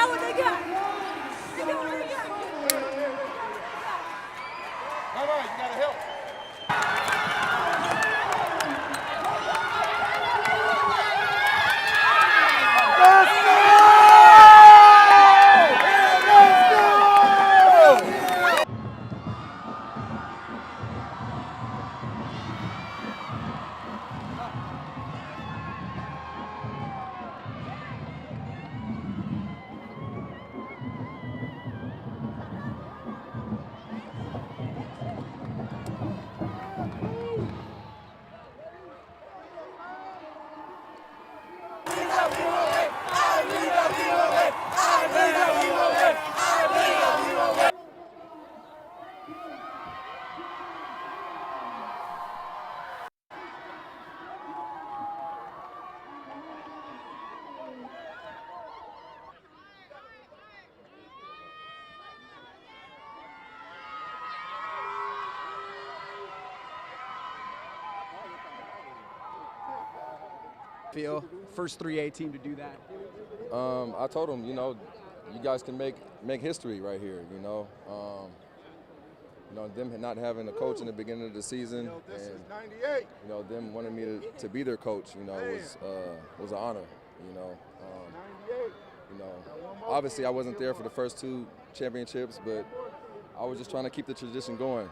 what they got. They got what they got. All right, you gotta help. Feel first 3A team to do that. I told them, you know, you guys can make history right here. You know, them not having a coach in the beginning of the season, This and is 98. you know, them wanting me to be their coach, you know, was an honor. You know, 98. you know, obviously I wasn't there for the first 2 championships, but I was just trying to keep the tradition going.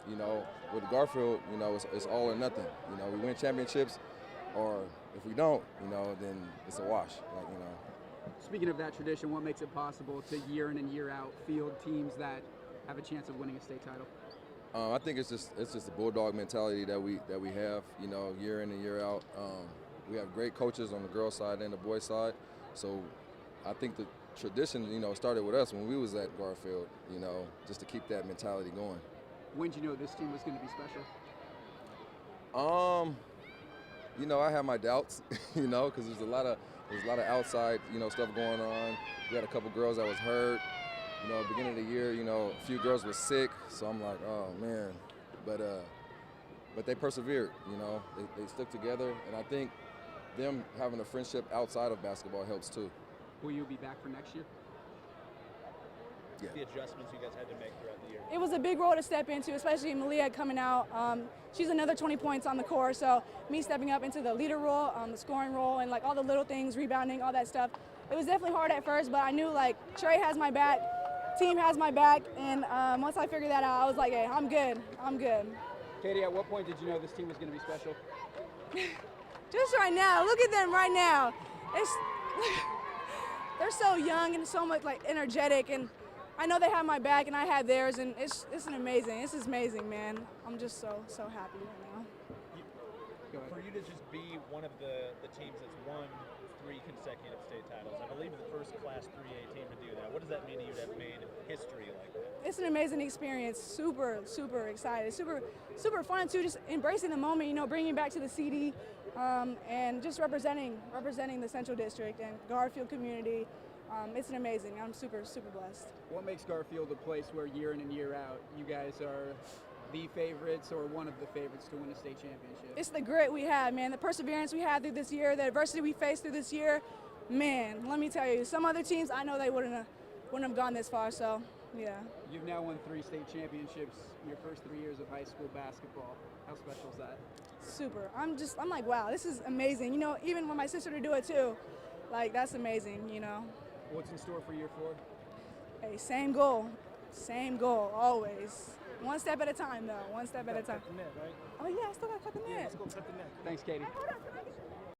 You know, with Garfield, you know, it's all or nothing. You know, we win championships, or if we don't, you know, then it's a wash. Like, you know. Speaking of that tradition, what makes it possible to year in and year out field teams that have a chance of winning a state title? I think it's just the Bulldog mentality that we have. You know, year in and year out. We have great coaches on the girls' side and the boys' side. So I think the tradition, you know, started with us when we was at Garfield. You know, just to keep that mentality going. When did you know this team was going to be special? You know, I have my doubts. You know, because there's a lot of outside, you know, stuff going on. We had a couple girls that was hurt. You know, beginning of the year, you know, a few girls were sick. So I'm like, oh man, but they persevered. You know, they stuck together, and I think them having a friendship outside of basketball helps too. Will you be back for next year? Yeah. The adjustments you guys had to make throughout the year. It was a big role to step into, especially Malia coming out. She's another 20 points on the court, so me stepping up into the leader role, the scoring role, and like all the little things, rebounding, all that stuff. It was definitely hard at first, but I knew like Tre has my back, team has my back, and once I figured that out, I was like, hey, I'm good. Katie, at what point did you know this team was going to be special? Just right now, look at them right now. They're so young and so much like energetic, and I know they have my back and I have theirs, and it's amazing. This is amazing, man. I'm just so happy right now. For you to just be one of the teams that's won 3 consecutive state titles, I believe the first Class 3A team to do that. What does that mean to you to have made history like that? It's an amazing experience. Super excited. Super fun too. Just embracing the moment. You know, bringing back to the CD, and just representing the Central District and Garfield community. It's amazing. I'm super blessed. What makes Garfield a place where year in and year out you guys are the favorites or one of the favorites to win a state championship? It's the grit we have, man. The perseverance we had through this year, the adversity we faced through this year. Man, let me tell you, some other teams, I know they wouldn't have gone this far. So, yeah. You've now won 3 state championships in your first 3 years of high school basketball. How special is that? Super. I'm like, wow, this is amazing. You know, even when my sister to do it too, like that's amazing. You know. What's in store for year 4? Hey, same goal, always. One step at a time, though. One step at a time. Cut the net, right? Oh yeah, I still gotta cut the net. Yeah, let's go cut the net. Thanks, Katie. Hold on.